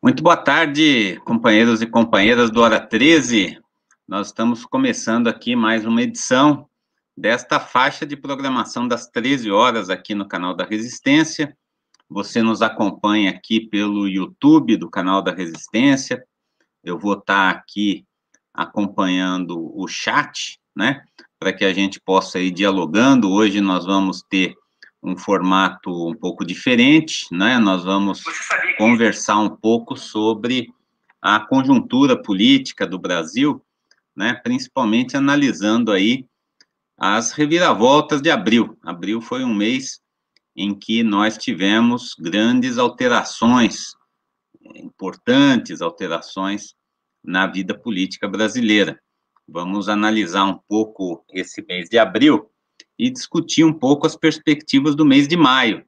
Muito boa tarde, companheiros e companheiras do Hora 13. Nós estamos começando aqui mais uma edição desta faixa de programação das 13 horas aqui no canal da Resistência. Você nos acompanha aqui pelo YouTube do canal da Resistência. Eu vou estar aqui acompanhando o chat, né, para que a gente possa ir dialogando. Hoje nós vamos ter um formato um pouco diferente, né? Nós vamos conversar um pouco sobre a conjuntura política do Brasil, né? Principalmente analisando aí as reviravoltas de abril. Abril foi um mês em que nós tivemos grandes alterações, importantes alterações na vida política brasileira. Vamos analisar um pouco esse mês de abril e discutir um pouco as perspectivas do mês de maio,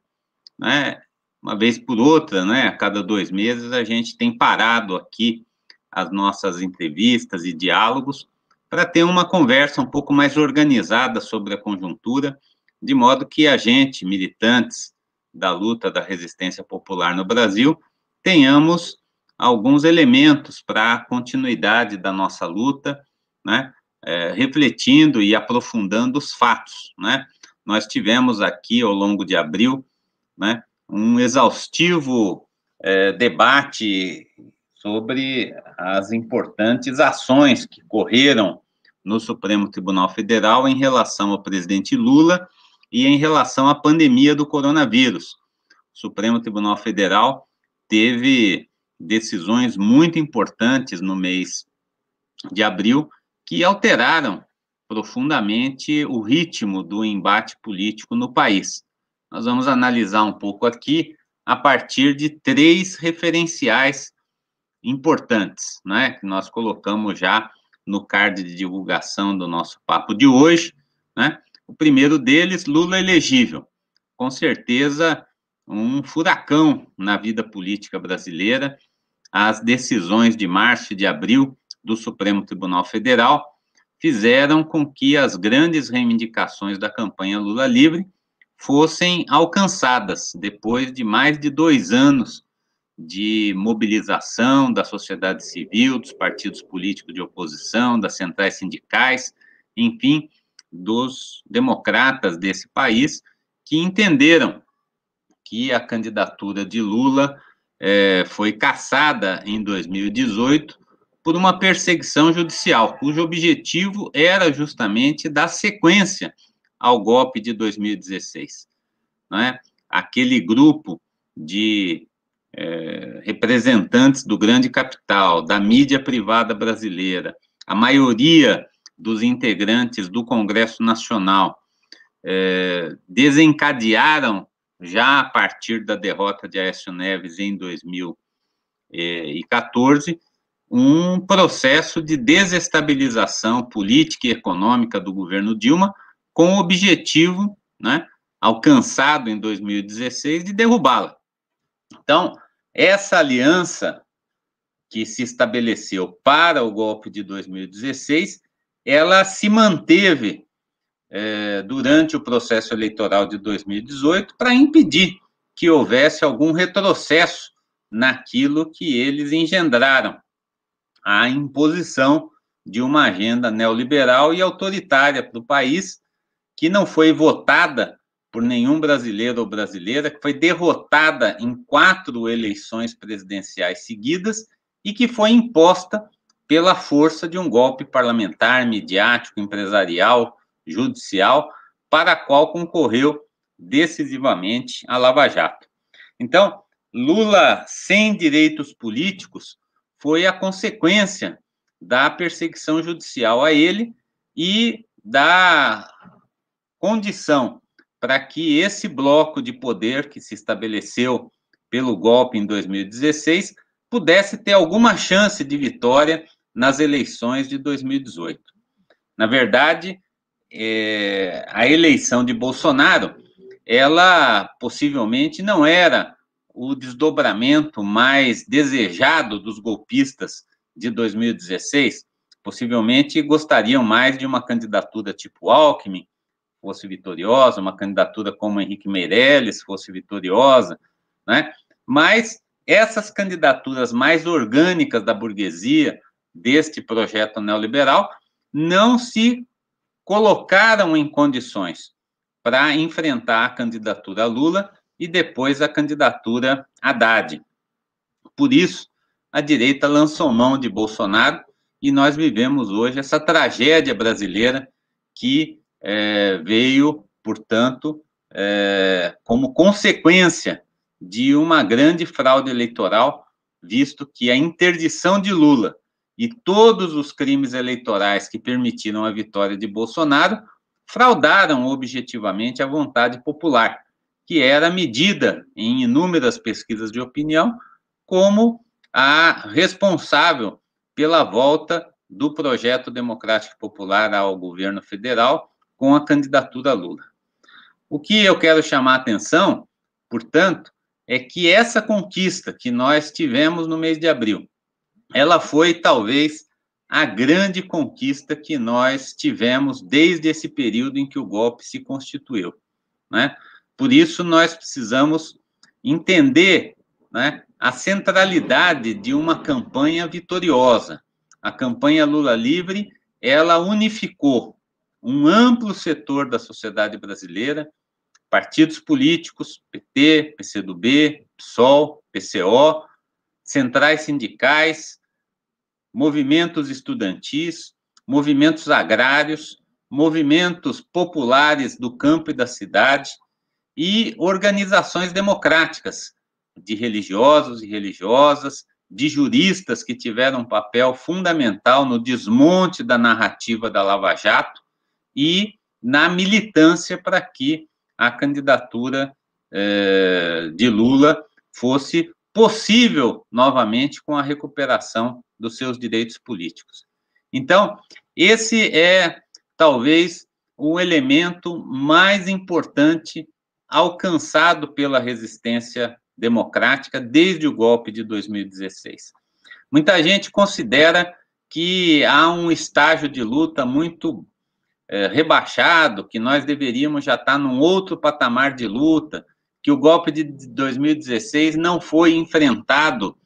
né? Uma vez por outra, né? A cada 2 meses a gente tem parado aqui as nossas entrevistas e diálogos para ter uma conversa um pouco mais organizada sobre a conjuntura, de modo que a gente, militantes da luta da resistência popular no Brasil, tenhamos alguns elementos para a continuidade da nossa luta, né? Refletindo e aprofundando os fatos, né? Nós tivemos aqui, ao longo de abril, né, um exaustivo debate sobre as importantes ações que correram no Supremo Tribunal Federal em relação ao presidente Lula e em relação à pandemia do coronavírus. O Supremo Tribunal Federal teve decisões muito importantes no mês de abril que alteraram profundamente o ritmo do embate político no país. Nós vamos analisar um pouco aqui a partir de 3 referenciais importantes, né, que nós colocamos já no card de divulgação do nosso papo de hoje, né? O primeiro deles, Lula elegível. Com certeza, um furacão na vida política brasileira. As decisões de março e de abril do Supremo Tribunal Federal fizeram com que as grandes reivindicações da campanha Lula Livre fossem alcançadas depois de mais de 2 anos de mobilização da sociedade civil, dos partidos políticos de oposição, das centrais sindicais, enfim, dos democratas desse país, que entenderam que a candidatura de Lula foi cassada em 2018 por uma perseguição judicial, cujo objetivo era justamente dar sequência ao golpe de 2016. Né? Aquele grupo de representantes do grande capital, da mídia privada brasileira, a maioria dos integrantes do Congresso Nacional, desencadearam, já a partir da derrota de Aécio Neves em 2014, um processo de desestabilização política e econômica do governo Dilma, com o objetivo, né, alcançado em 2016, de derrubá-la. Então, essa aliança que se estabeleceu para o golpe de 2016, ela se manteve durante o processo eleitoral de 2018 para impedir que houvesse algum retrocesso naquilo que eles engendraram, a imposição de uma agenda neoliberal e autoritária para o país, que não foi votada por nenhum brasileiro ou brasileira, que foi derrotada em 4 eleições presidenciais seguidas e que foi imposta pela força de um golpe parlamentar, midiático, empresarial, judicial, para a qual concorreu decisivamente a Lava Jato. Então, Lula, sem direitos políticos, foi a consequência da perseguição judicial a ele e da condição para que esse bloco de poder que se estabeleceu pelo golpe em 2016 pudesse ter alguma chance de vitória nas eleições de 2018. Na verdade, a eleição de Bolsonaro, ela possivelmente não era o desdobramento mais desejado dos golpistas de 2016, possivelmente gostariam mais de uma candidatura tipo Alckmin, fosse vitoriosa, uma candidatura como Henrique Meirelles fosse vitoriosa, né? Mas essas candidaturas mais orgânicas da burguesia, deste projeto neoliberal, não se colocaram em condições para enfrentar a candidatura Lula e depois a candidatura Haddad. Por isso, a direita lançou mão de Bolsonaro e nós vivemos hoje essa tragédia brasileira que veio, portanto, como consequência de uma grande fraude eleitoral, visto que a interdição de Lula e todos os crimes eleitorais que permitiram a vitória de Bolsonaro fraudaram objetivamente a vontade popular, que era medida em inúmeras pesquisas de opinião como a responsável pela volta do projeto democrático popular ao governo federal com a candidatura Lula. O que eu quero chamar a atenção, portanto, é que essa conquista que nós tivemos no mês de abril, ela foi talvez a grande conquista que nós tivemos desde esse período em que o golpe se constituiu, né? Por isso, nós precisamos entender, né, a centralidade de uma campanha vitoriosa. A campanha Lula Livre, ela unificou um amplo setor da sociedade brasileira, partidos políticos, PT, PCdoB, PSOL, PCO, centrais sindicais, movimentos estudantis, movimentos agrários, movimentos populares do campo e da cidade e organizações democráticas, de religiosos e religiosas, de juristas que tiveram um papel fundamental no desmonte da narrativa da Lava Jato e na militância para que a candidatura de Lula fosse possível novamente com a recuperação dos seus direitos políticos. Então, esse é talvez o elemento mais importante alcançado pela resistência democrática desde o golpe de 2016. Muita gente considera que há um estágio de luta muito rebaixado, que nós deveríamos já estar num outro patamar de luta, que o golpe de 2016 não foi enfrentado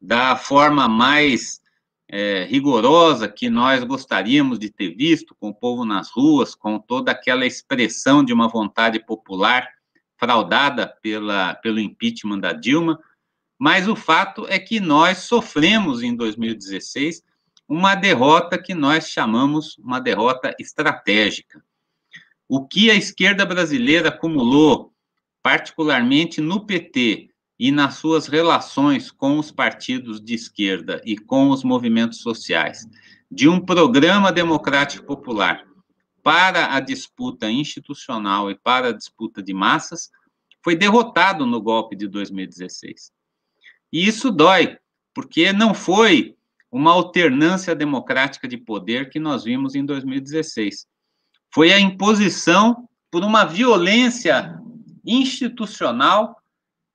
da forma mais rigorosa que nós gostaríamos de ter visto, com o povo nas ruas, com toda aquela expressão de uma vontade popular fraudada pelo impeachment da Dilma, mas o fato é que nós sofremos em 2016 uma derrota que nós chamamos uma derrota estratégica. O que a esquerda brasileira acumulou, particularmente no PT e nas suas relações com os partidos de esquerda e com os movimentos sociais, de um programa democrático popular para a disputa institucional e para a disputa de massas, foi derrotado no golpe de 2016. E isso dói, porque não foi uma alternância democrática de poder que nós vimos em 2016. Foi a imposição por uma violência institucional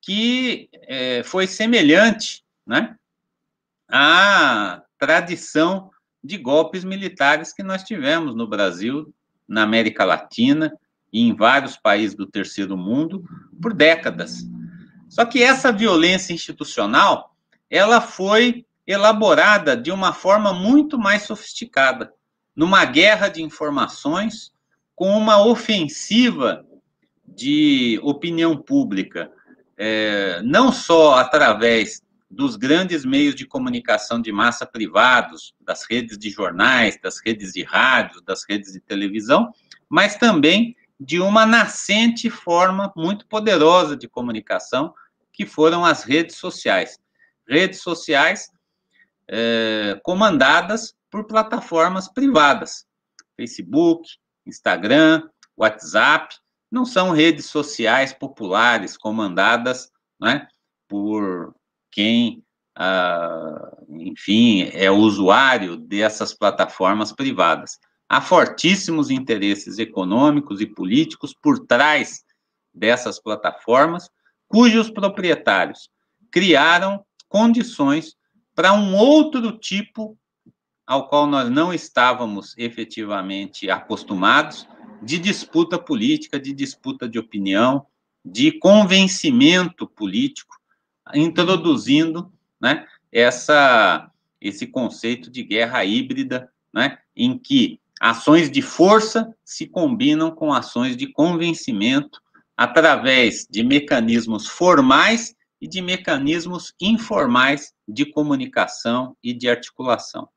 que foi semelhante, né, à tradição de golpes militares que nós tivemos no Brasil, na América Latina e em vários países do terceiro mundo por décadas. Só que essa violência institucional, ela foi elaborada de uma forma muito mais sofisticada, numa guerra de informações, com uma ofensiva de opinião pública, não só através dos grandes meios de comunicação de massa privados, das redes de jornais, das redes de rádio, das redes de televisão, mas também de uma nascente forma muito poderosa de comunicação, que foram as redes sociais. Redes sociais comandadas por plataformas privadas. Facebook, Instagram, WhatsApp, não são redes sociais populares comandadas, né, por quem, enfim, é usuário dessas plataformas privadas. Há fortíssimos interesses econômicos e políticos por trás dessas plataformas, cujos proprietários criaram condições para um outro tipo ao qual nós não estávamos efetivamente acostumados, de disputa política, de disputa de opinião, de convencimento político introduzindo, né, esse conceito de guerra híbrida, né, em que ações de força se combinam com ações de convencimento através de mecanismos formais e de mecanismos informais de comunicação e de articulação.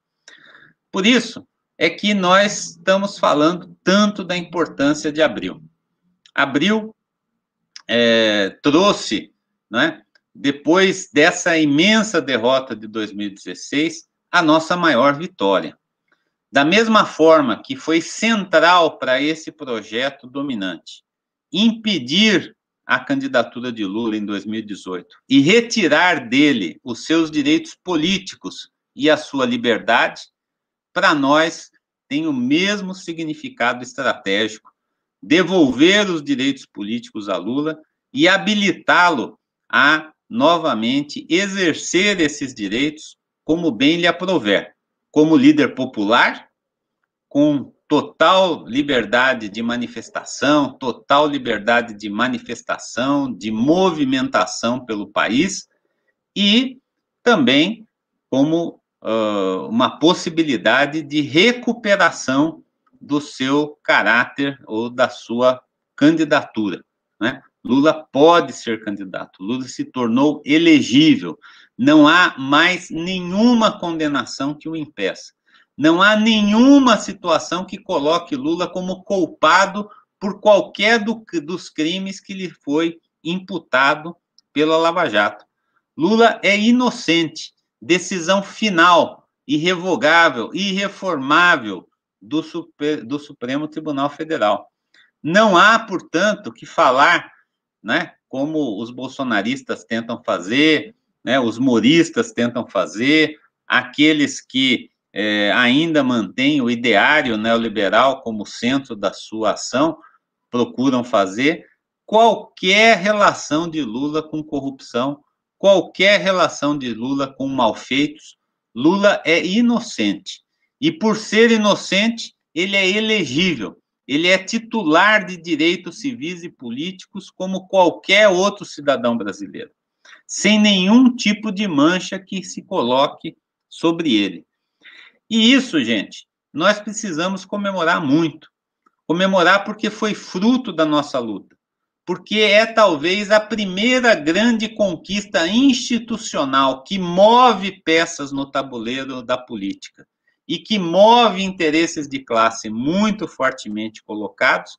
Por isso é que nós estamos falando tanto da importância de Abril. Abril trouxe, né, depois dessa imensa derrota de 2016, a nossa maior vitória. Da mesma forma que foi central para esse projeto dominante impedir a candidatura de Lula em 2018 e retirar dele os seus direitos políticos e a sua liberdade, para nós tem o mesmo significado estratégico: devolver os direitos políticos a Lula e habilitá-lo a novamente exercer esses direitos como bem lhe aprouver, como líder popular, com total liberdade de manifestação, de movimentação pelo país, e também como uma possibilidade de recuperação do seu caráter ou da sua candidatura, né? Lula pode ser candidato, Lula se tornou elegível, não há mais nenhuma condenação que o impeça. Não há nenhuma situação que coloque Lula como culpado por qualquer dos crimes que lhe foi imputado pela Lava Jato. Lula é inocente, decisão final, irrevogável, irreformável do Supremo Tribunal Federal. Não há, portanto, que falar, né, como os bolsonaristas tentam fazer, né, os moristas tentam fazer, aqueles que ainda mantém o ideário neoliberal como centro da sua ação, procuram fazer. Qualquer relação de Lula com corrupção, qualquer relação de Lula com malfeitos, Lula é inocente. E por ser inocente, ele é elegível. Ele é titular de direitos civis e políticos como qualquer outro cidadão brasileiro, sem nenhum tipo de mancha que se coloque sobre ele. E isso, gente, nós precisamos comemorar muito. Comemorar porque foi fruto da nossa luta. Porque é talvez a primeira grande conquista institucional que move peças no tabuleiro da política e que move interesses de classe muito fortemente colocados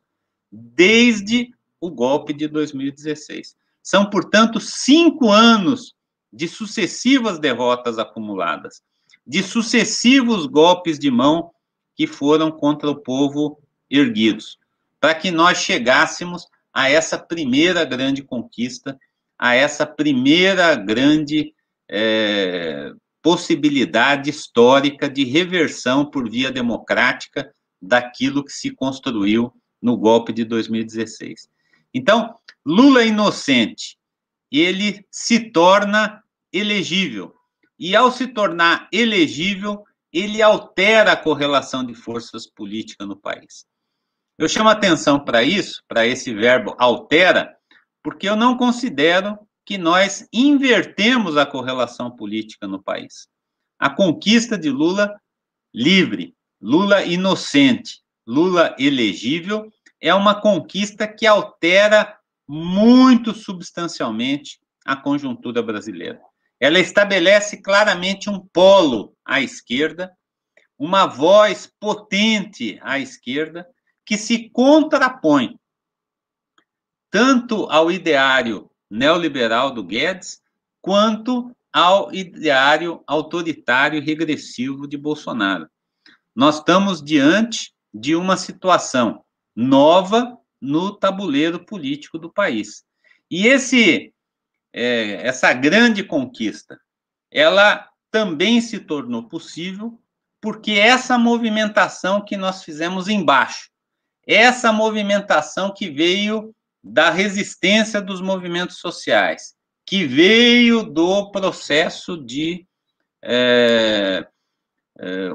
desde o golpe de 2016. São, portanto, 5 anos de sucessivas derrotas acumuladas, de sucessivos golpes de mão que foram contra o povo erguidos, para que nós chegássemos a essa primeira grande conquista, a essa primeira grande possibilidade histórica de reversão por via democrática daquilo que se construiu no golpe de 2016. Então, Lula inocente, ele se torna elegível. E, ao se tornar elegível, ele altera a correlação de forças políticas no país. Eu chamo atenção para isso, para esse verbo altera, porque eu não considero que nós invertemos a correlação política no país. A conquista de Lula livre, Lula inocente, Lula elegível, é uma conquista que altera muito substancialmente a conjuntura brasileira. Ela estabelece claramente um polo à esquerda, uma voz potente à esquerda, que se contrapõe tanto ao ideário neoliberal do Guedes, quanto ao ideário autoritário e regressivo de Bolsonaro. Nós estamos diante de uma situação nova no tabuleiro político do país. E essa grande conquista, ela também se tornou possível porque essa movimentação que nós fizemos embaixo, essa movimentação que veio da resistência dos movimentos sociais, que veio do processo de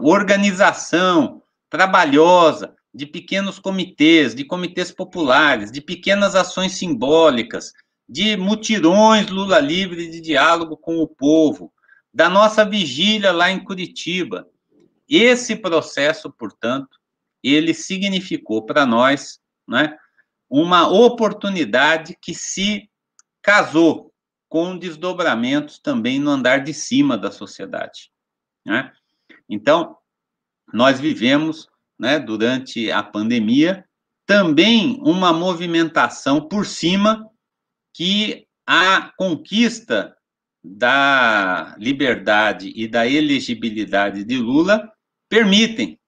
organização trabalhosa, de pequenos comitês, de comitês populares, de pequenas ações simbólicas, de mutirões Lula livre de diálogo com o povo, da nossa vigília lá em Curitiba. Esse processo, portanto, ele significou para nós, né, uma oportunidade que se casou com desdobramentos também no andar de cima da sociedade, né? Então, nós vivemos, né, durante a pandemia, também uma movimentação por cima que a conquista da liberdade e da elegibilidade de Lula permitem.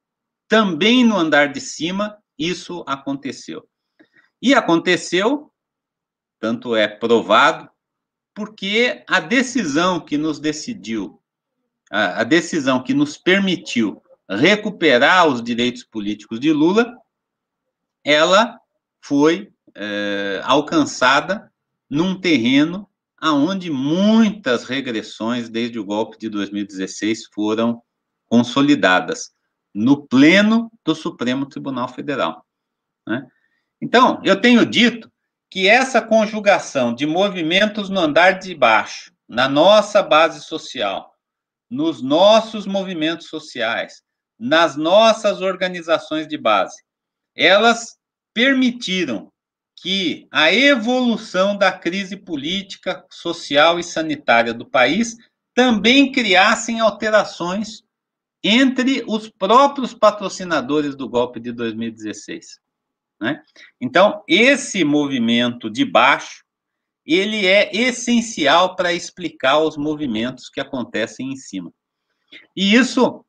Também no andar de cima, isso aconteceu. E aconteceu, tanto é provado, porque a decisão que nos decidiu, a decisão que nos permitiu recuperar os direitos políticos de Lula, ela foi alcançada num terreno aonde muitas regressões desde o golpe de 2016 foram consolidadas no pleno do Supremo Tribunal Federal, né? Então, eu tenho dito que essa conjugação de movimentos no andar de baixo, na nossa base social, nos nossos movimentos sociais, nas nossas organizações de base, elas permitiram que a evolução da crise política, social e sanitária do país também criassem alterações entre os próprios patrocinadores do golpe de 2016, né? Então, esse movimento de baixo, ele é essencial para explicar os movimentos que acontecem em cima. E isso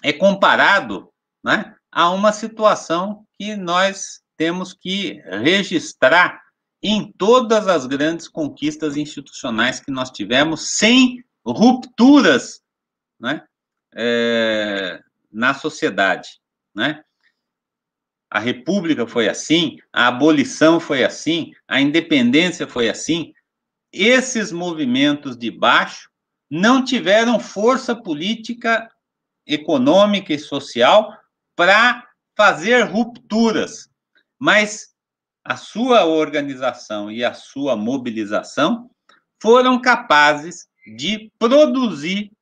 é comparado, né, a uma situação que nós temos que registrar em todas as grandes conquistas institucionais que nós tivemos, sem rupturas, né, na sociedade, né? A República foi assim, a abolição foi assim, a independência foi assim. Esses movimentos de baixo não tiveram força política, econômica e social para fazer rupturas, mas a sua organização e a sua mobilização foram capazes de produzir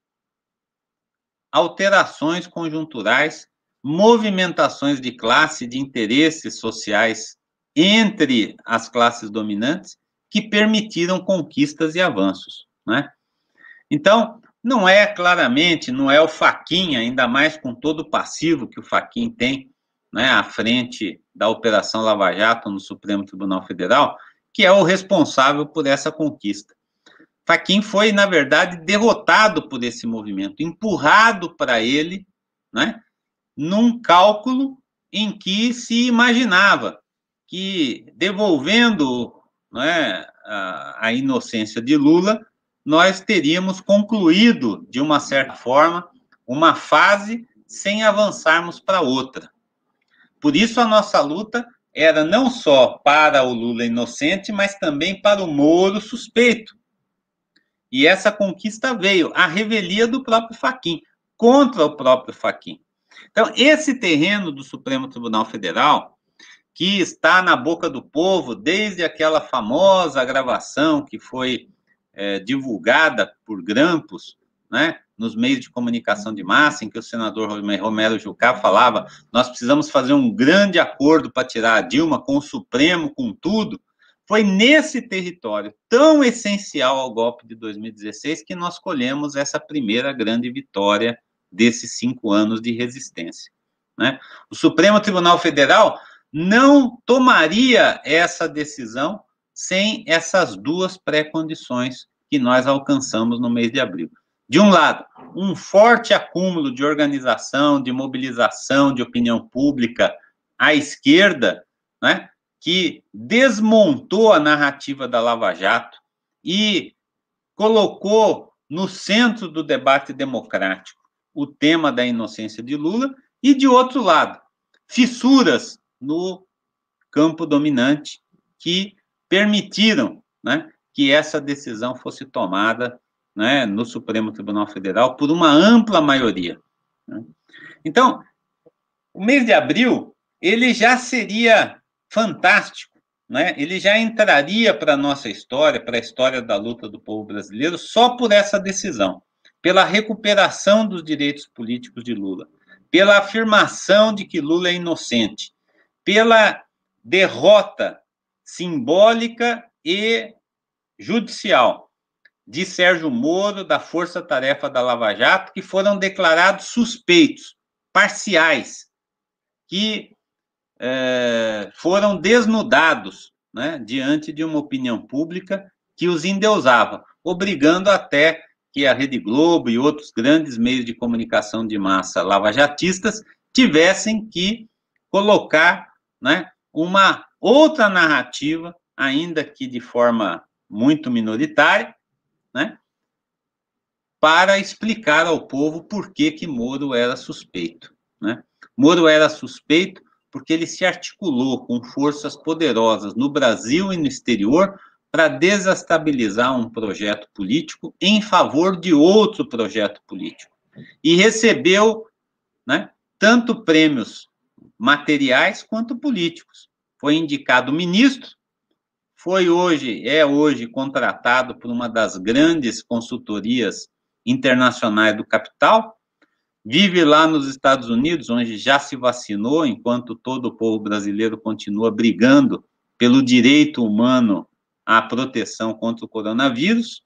alterações conjunturais, movimentações de classe, de interesses sociais entre as classes dominantes, que permitiram conquistas e avanços, né? Então, não é claramente, não é o Fachin, ainda mais com todo o passivo que o Fachin tem, né, à frente da Operação Lava Jato no Supremo Tribunal Federal, que é o responsável por essa conquista. Fachin foi, na verdade, derrotado por esse movimento, empurrado para ele, né, num cálculo em que se imaginava que, devolvendo, né, a inocência de Lula, nós teríamos concluído, de uma certa forma, uma fase sem avançarmos para outra. Por isso, a nossa luta era não só para o Lula inocente, mas também para o Moro suspeito. E essa conquista veio à revelia do próprio Fachin, contra o próprio Fachin. Então, esse terreno do Supremo Tribunal Federal, que está na boca do povo desde aquela famosa gravação que foi divulgada por grampos, né, nos meios de comunicação de massa, em que o senador Romero Jucá falava: nós precisamos fazer um grande acordo para tirar a Dilma, com o Supremo, com tudo. Foi nesse território tão essencial ao golpe de 2016 que nós colhemos essa primeira grande vitória desses 5 anos de resistência, né? O Supremo Tribunal Federal não tomaria essa decisão sem essas duas pré-condições que nós alcançamos no mês de abril. De um lado, um forte acúmulo de organização, de mobilização, de opinião pública à esquerda, né, que desmontou a narrativa da Lava Jato e colocou no centro do debate democrático o tema da inocência de Lula, e, de outro lado, fissuras no campo dominante que permitiram, né, que essa decisão fosse tomada, né, no Supremo Tribunal Federal por uma ampla maioria, né? Então, o mês de abril, ele já seria fantástico, né, ele já entraria para a nossa história, para a história da luta do povo brasileiro, só por essa decisão, pela recuperação dos direitos políticos de Lula, pela afirmação de que Lula é inocente, pela derrota simbólica e judicial de Sérgio Moro, da Força Tarefa da Lava Jato, que foram declarados suspeitos, parciais, que foram desnudados, né, diante de uma opinião pública que os endeusava, obrigando até que a Rede Globo e outros grandes meios de comunicação de massa lavajatistas tivessem que colocar, né, uma outra narrativa, ainda que de forma muito minoritária, né, para explicar ao povo por que Moro era suspeito, né? Moro era suspeito porque ele se articulou com forças poderosas no Brasil e no exterior para desestabilizar um projeto político em favor de outro projeto político. E recebeu, né, tanto prêmios materiais quanto políticos. Foi indicado ministro, é hoje contratado por uma das grandes consultorias internacionais do capital, vive lá nos Estados Unidos, onde já se vacinou, enquanto todo o povo brasileiro continua brigando pelo direito humano à proteção contra o coronavírus,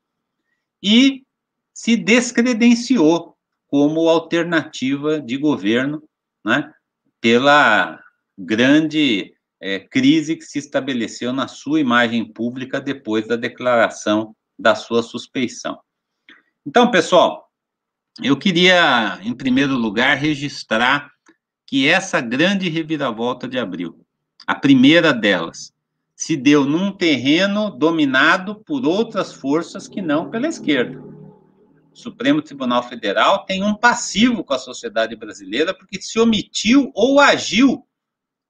e se descredenciou como alternativa de governo, né, pela grande crise que se estabeleceu na sua imagem pública depois da declaração da sua suspeição. Então, pessoal, eu queria, em primeiro lugar, registrar que essa grande reviravolta de abril, a primeira delas, se deu num terreno dominado por outras forças que não pela esquerda. O Supremo Tribunal Federal tem um passivo com a sociedade brasileira porque se omitiu ou agiu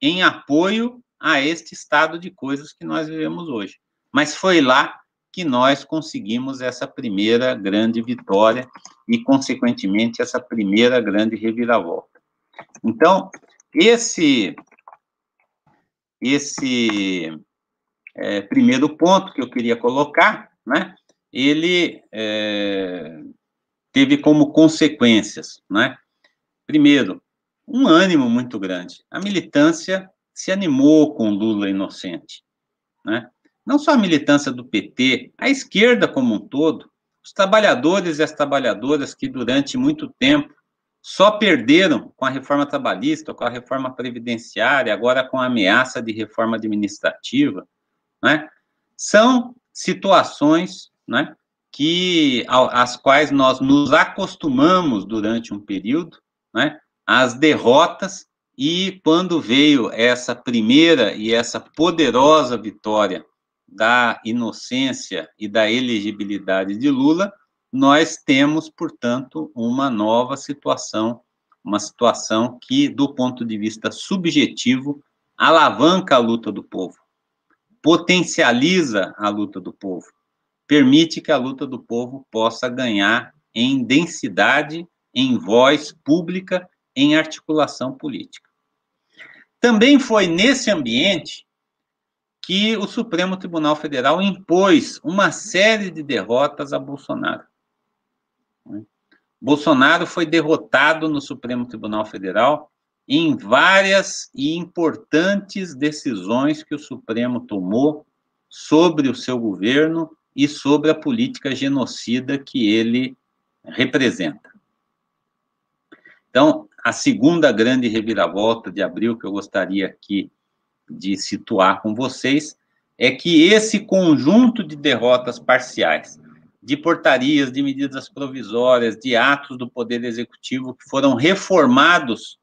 em apoio a este estado de coisas que nós vivemos hoje. Mas foi lá que nós conseguimos essa primeira grande vitória e, consequentemente, essa primeira grande reviravolta. Então, esse primeiro ponto que eu queria colocar, né, ele teve como consequências, né, primeiro, um ânimo muito grande. A militância se animou com Lula inocente, né? Não só a militância do PT, a esquerda como um todo, os trabalhadores e as trabalhadoras que durante muito tempo só perderam com a reforma trabalhista, com a reforma previdenciária, agora com a ameaça de reforma administrativa, né? São situações, né, às quais nós nos acostumamos durante um período, né, às derrotas, e quando veio essa primeira e essa poderosa vitória da inocência e da elegibilidade de Lula, nós temos, portanto, uma nova situação, uma situação que, do ponto de vista subjetivo, alavanca a luta do povo, potencializa a luta do povo, permite que a luta do povo possa ganhar em densidade, em voz pública, em articulação política. Também foi nesse ambiente que o Supremo Tribunal Federal impôs uma série de derrotas a Bolsonaro. Bolsonaro foi derrotado no Supremo Tribunal Federal em várias e importantes decisões que o Supremo tomou sobre o seu governo e sobre a política genocida que ele representa. Então, a segunda grande reviravolta de abril que eu gostaria aqui de situar com vocês é que esse conjunto de derrotas parciais, de portarias, de medidas provisórias, de atos do Poder Executivo que foram reformados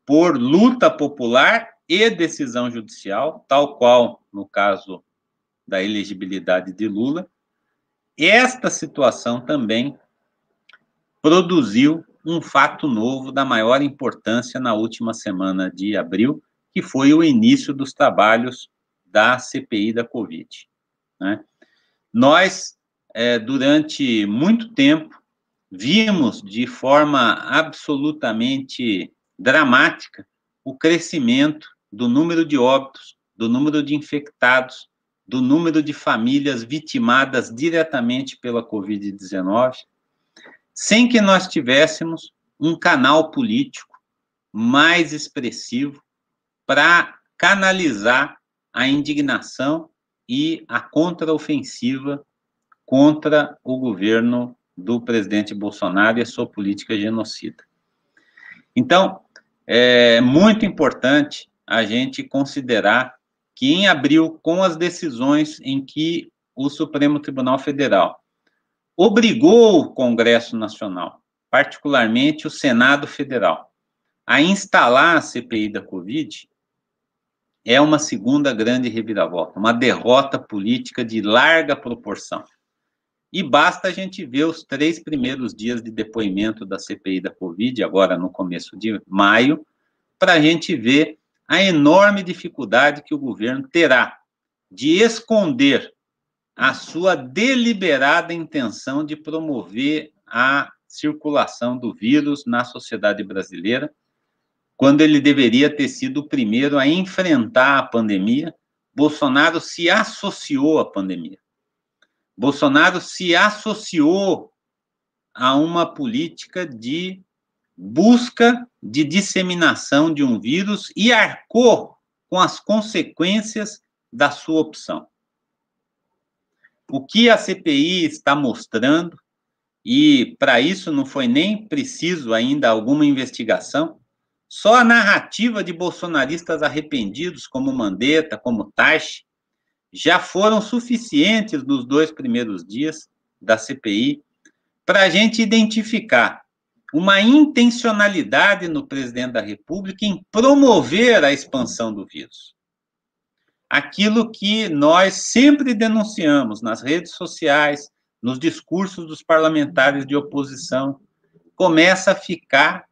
por luta popular e decisão judicial, tal qual no caso da elegibilidade de Lula, esta situação também produziu um fato novo da maior importância na última semana de abril, que foi o início dos trabalhos da CPI da Covid, né? Nós, durante muito tempo, vimos de forma absolutamente dramática o crescimento do número de óbitos, do número de infectados, do número de famílias vitimadas diretamente pela Covid-19, sem que nós tivéssemos um canal político mais expressivo para canalizar a indignação e a contraofensiva contra o governo do presidente Bolsonaro e a sua política genocida. Então, é muito importante a gente considerar que em abril, com as decisões em que o Supremo Tribunal Federal obrigou o Congresso Nacional, particularmente o Senado Federal, a instalar a CPI da Covid, é uma segunda grande reviravolta, uma derrota política de larga proporção. E basta a gente ver os 3 primeiros dias de depoimento da CPI da Covid, agora no começo de maio, para a gente ver a enorme dificuldade que o governo terá de esconder a sua deliberada intenção de promover a circulação do vírus na sociedade brasileira, quando ele deveria ter sido o primeiro a enfrentar a pandemia. Bolsonaro se associou à pandemia. Bolsonaro se associou a uma política de busca de disseminação de um vírus e arcou com as consequências da sua opção. O que a CPI está mostrando, e para isso não foi nem preciso ainda alguma investigação, só a narrativa de bolsonaristas arrependidos, como Mandetta, como Taixe, já foram suficientes nos 2 primeiros dias da CPI para a gente identificar uma intencionalidade no presidente da República em promover a expansão do vírus. Aquilo que nós sempre denunciamos nas redes sociais, nos discursos dos parlamentares de oposição, começa a ficar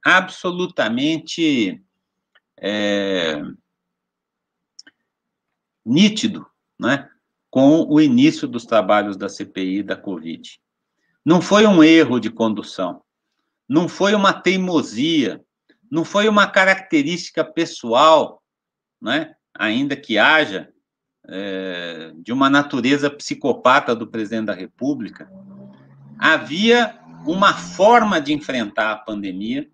absolutamente nítido, né, com o início dos trabalhos da CPI da Covid. Não foi um erro de condução, não foi uma teimosia, não foi uma característica pessoal, né, ainda que haja, de uma natureza psicopata do presidente da República. Havia uma forma de enfrentar a pandemia,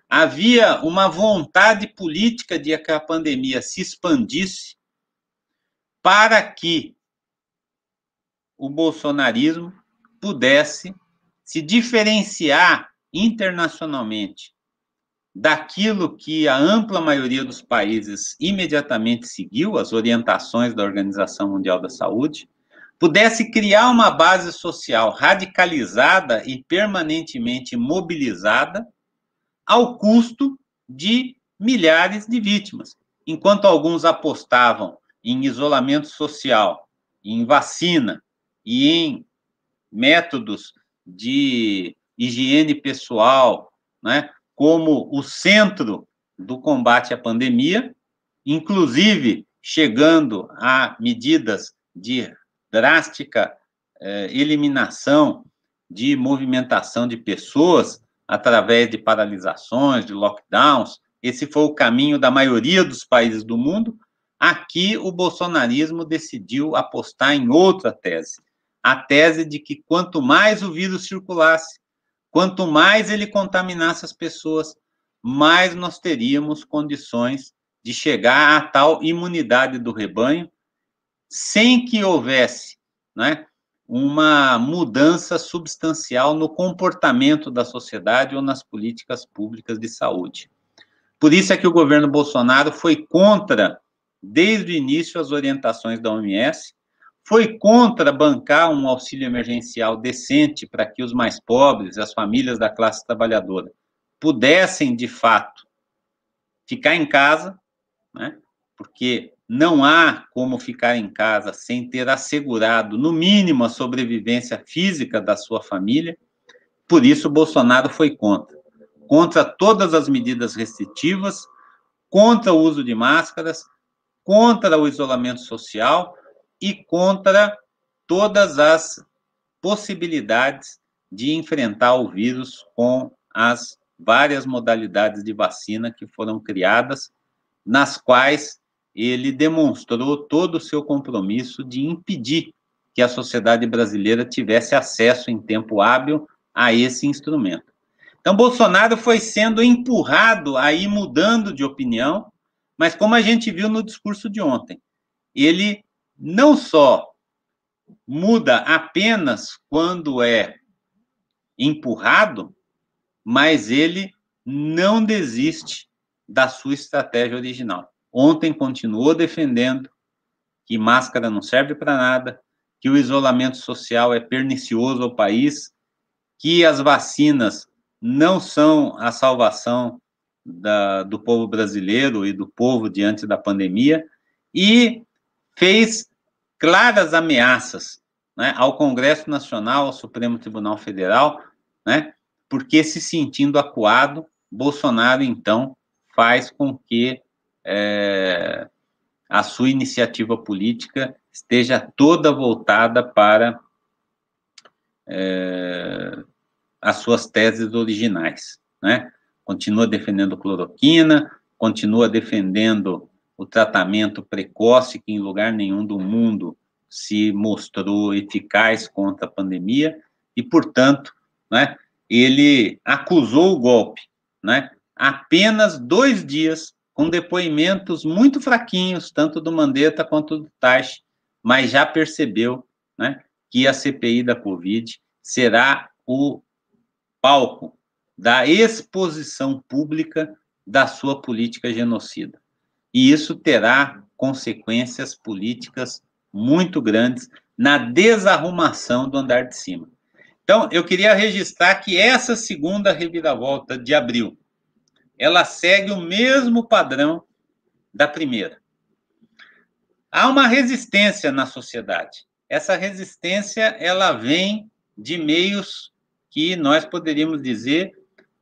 havia uma vontade política de que a pandemia se expandisse para que o bolsonarismo pudesse se diferenciar internacionalmente daquilo que a ampla maioria dos países imediatamente seguiu, as orientações da Organização Mundial da Saúde, pudesse criar uma base social radicalizada e permanentemente mobilizada ao custo de milhares de vítimas. Enquanto alguns apostavam em isolamento social, em vacina e em métodos de higiene pessoal, né, como o centro do combate à pandemia, inclusive chegando a medidas de drástica eliminação de movimentação de pessoas através de paralisações, de lockdowns. Esse foi o caminho da maioria dos países do mundo. Aqui o bolsonarismo decidiu apostar em outra tese, a tese de que quanto mais o vírus circulasse, quanto mais ele contaminasse as pessoas, mais nós teríamos condições de chegar à tal imunidade do rebanho, sem que houvesse, né, uma mudança substancial no comportamento da sociedade ou nas políticas públicas de saúde. Por isso é que o governo Bolsonaro foi contra, desde o início, as orientações da OMS, foi contra bancar um auxílio emergencial decente para que os mais pobres, as famílias da classe trabalhadora, pudessem, de fato, ficar em casa, né? Porque não há como ficar em casa sem ter assegurado, no mínimo, a sobrevivência física da sua família. Por isso, Bolsonaro foi contra todas as medidas restritivas, contra o uso de máscaras, contra o isolamento social e contra todas as possibilidades de enfrentar o vírus com as várias modalidades de vacina que foram criadas, nas quais ele demonstrou todo o seu compromisso de impedir que a sociedade brasileira tivesse acesso em tempo hábil a esse instrumento. Então, Bolsonaro foi sendo empurrado a ir mudando de opinião, mas como a gente viu no discurso de ontem, ele não só muda apenas quando é empurrado, mas ele não desiste da sua estratégia original. Ontem continuou defendendo que máscara não serve para nada, que o isolamento social é pernicioso ao país, que as vacinas não são a salvação do povo brasileiro e do povo diante da pandemia, e fez claras ameaças, né, ao Congresso Nacional, ao Supremo Tribunal Federal, né, porque se sentindo acuado, Bolsonaro, então, faz com que a sua iniciativa política esteja toda voltada para as suas teses originais, né? Continua defendendo cloroquina, continua defendendo o tratamento precoce, que em lugar nenhum do mundo se mostrou eficaz contra a pandemia, e, portanto, né, ele acusou o golpe, né, apenas 2 dias, com depoimentos muito fraquinhos, tanto do Mandetta quanto do Taixe, mas já percebeu, né, que a CPI da Covid será o palco da exposição pública da sua política genocida. E isso terá consequências políticas muito grandes na desarrumação do andar de cima. Então, eu queria registrar que essa segunda reviravolta de abril, ela segue o mesmo padrão da primeira. Há uma resistência na sociedade. Essa resistência, ela vem de meios que nós poderíamos dizer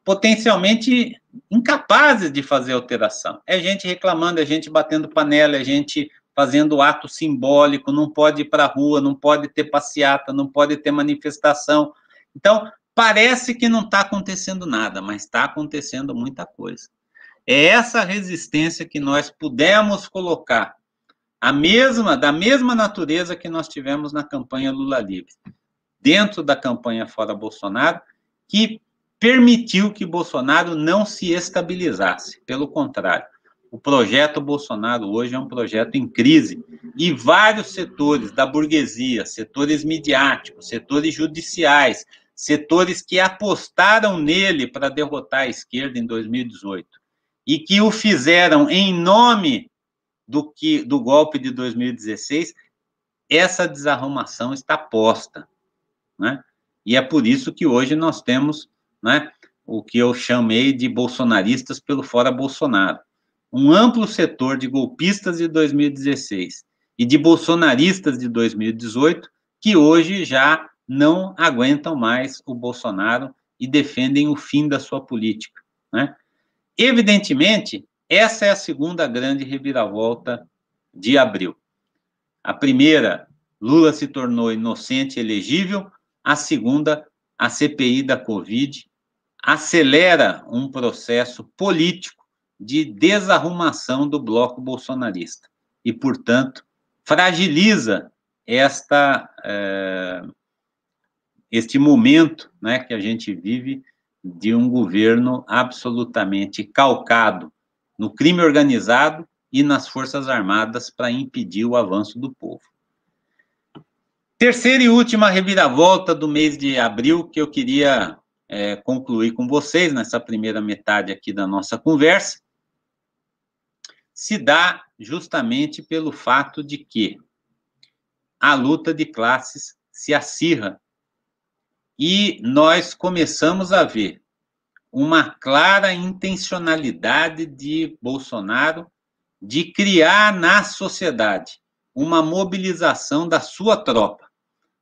potencialmente incapazes de fazer alteração. É gente reclamando, é gente batendo panela, é gente fazendo ato simbólico, não pode ir para a rua, não pode ter passeata, não pode ter manifestação. Então, parece que não está acontecendo nada, mas está acontecendo muita coisa. É essa resistência que nós pudemos colocar, da mesma natureza que nós tivemos na campanha Lula Livre, dentro da campanha Fora Bolsonaro, que permitiu que Bolsonaro não se estabilizasse. Pelo contrário, o projeto Bolsonaro hoje é um projeto em crise, e vários setores da burguesia, setores midiáticos, setores judiciais, setores que apostaram nele para derrotar a esquerda em 2018, e que o fizeram em nome do golpe de 2016, essa desarrumação está posta, né? E é por isso que hoje nós temos, né, o que eu chamei de bolsonaristas pelo fora Bolsonaro. Um amplo setor de golpistas de 2016 e de bolsonaristas de 2018 que hoje já não aguentam mais o Bolsonaro e defendem o fim da sua política, né? Evidentemente, essa é a segunda grande reviravolta de abril. A primeira, Lula se tornou inocente e elegível. A segunda, a CPI da Covid, acelera um processo político de desarrumação do bloco bolsonarista e, portanto, fragiliza este momento, né, que a gente vive de um governo absolutamente calcado no crime organizado e nas Forças Armadas para impedir o avanço do povo. Terceira e última reviravolta do mês de abril que eu queria concluir com vocês nessa primeira metade aqui da nossa conversa, se dá justamente pelo fato de que a luta de classes se acirra e nós começamos a ver uma clara intencionalidade de Bolsonaro de criar na sociedade uma mobilização da sua tropa,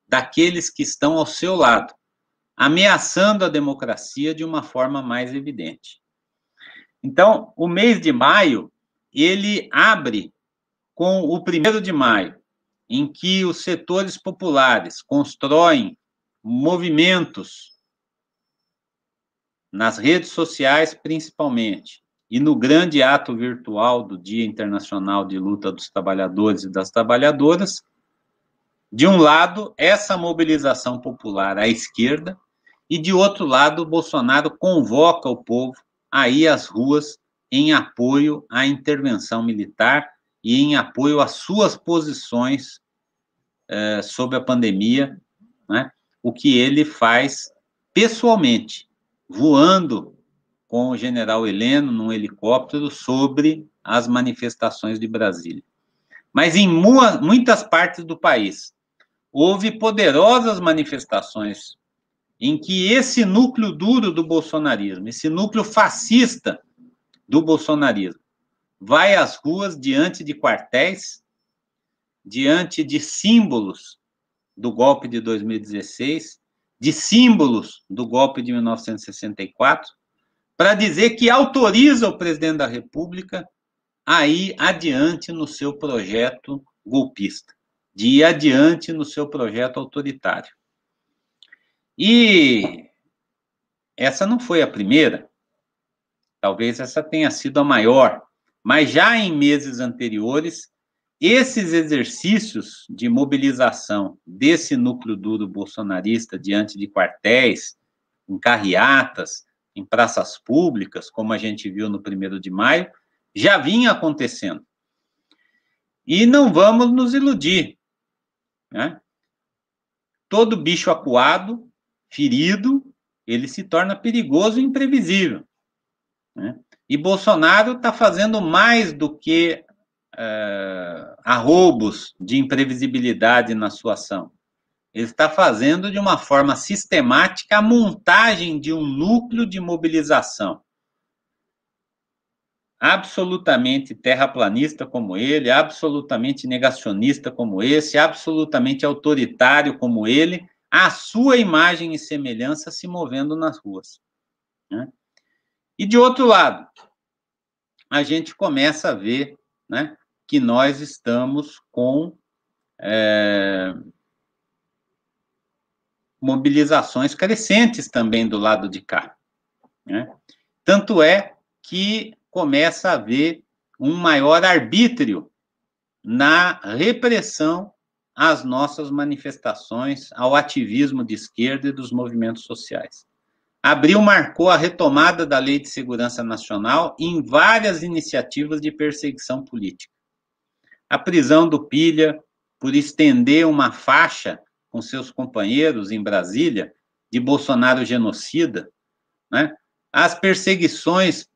daqueles que estão ao seu lado, ameaçando a democracia de uma forma mais evidente. Então, o mês de maio, ele abre com o 1º de maio, em que os setores populares constroem movimentos nas redes sociais, principalmente, e no grande ato virtual do Dia Internacional de Luta dos Trabalhadores e das Trabalhadoras, de um lado, essa mobilização popular à esquerda, e de outro lado, Bolsonaro convoca o povo a ir às ruas em apoio à intervenção militar e em apoio às suas posições sobre a pandemia, né? O que ele faz pessoalmente, voando com o general Heleno num helicóptero sobre as manifestações de Brasília. Mas em muitas partes do país, houve poderosas manifestações em que esse núcleo duro do bolsonarismo, esse núcleo fascista do bolsonarismo, vai às ruas diante de quartéis, diante de símbolos do golpe de 2016, de símbolos do golpe de 1964, para dizer que autoriza o presidente da República a ir adiante no seu projeto golpista, de ir adiante no seu projeto autoritário. E essa não foi a primeira, talvez essa tenha sido a maior, mas já em meses anteriores, esses exercícios de mobilização desse núcleo duro bolsonarista diante de quartéis, em carreatas, em praças públicas, como a gente viu no 1º de maio, já vinha acontecendo. E não vamos nos iludir, né? Todo bicho acuado, ferido, ele se torna perigoso e imprevisível, né? E Bolsonaro está fazendo mais do que arroubos de imprevisibilidade na sua ação. Ele está fazendo de uma forma sistemática a montagem de um núcleo de mobilização absolutamente terraplanista como ele, absolutamente negacionista como esse, absolutamente autoritário como ele, a sua imagem e semelhança se movendo nas ruas, né? E de outro lado, a gente começa a ver, né, que nós estamos com mobilizações crescentes também do lado de cá, né? Tanto é que começa a haver um maior arbítrio na repressão às nossas manifestações, ao ativismo de esquerda e dos movimentos sociais. Abril marcou a retomada da Lei de Segurança Nacional em várias iniciativas de perseguição política. A prisão do Pilha por estender uma faixa com seus companheiros em Brasília de Bolsonaro genocida, né? As perseguições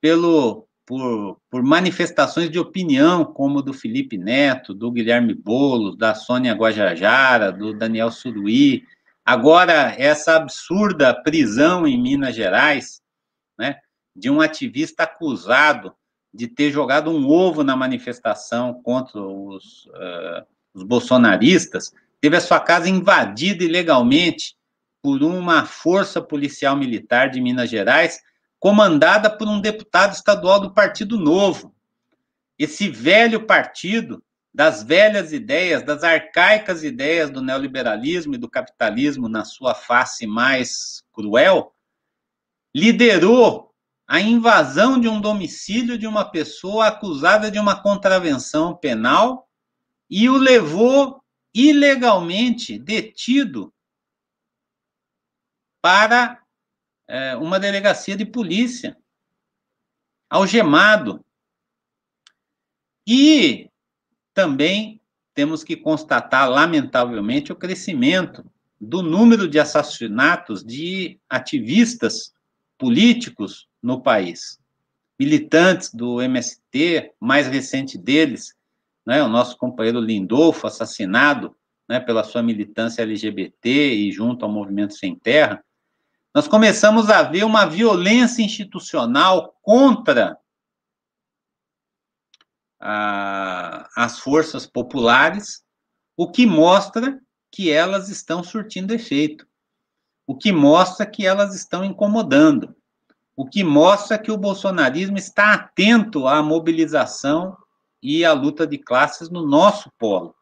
por manifestações de opinião, como do Felipe Neto, do Guilherme Boulos, da Sônia Guajajara, do Daniel Suruí. Agora, essa absurda prisão em Minas Gerais, né, de um ativista acusado de ter jogado um ovo na manifestação contra os bolsonaristas, teve a sua casa invadida ilegalmente por uma força policial militar de Minas Gerais, comandada por um deputado estadual do Partido Novo. Esse velho partido, das velhas ideias, das arcaicas ideias do neoliberalismo e do capitalismo na sua face mais cruel, liderou a invasão de um domicílio de uma pessoa acusada de uma contravenção penal e o levou ilegalmente detido para uma delegacia de polícia, algemado. E também temos que constatar, lamentavelmente, o crescimento do número de assassinatos de ativistas políticos no país. Militantes do MST, mais recente deles, né, o nosso companheiro Lindolfo, assassinado, né, pela sua militância LGBT e junto ao Movimento Sem Terra. Nós começamos a ver uma violência institucional contra as forças populares, o que mostra que elas estão surtindo efeito, o que mostra que elas estão incomodando, o que mostra que o bolsonarismo está atento à mobilização e à luta de classes no nosso polo.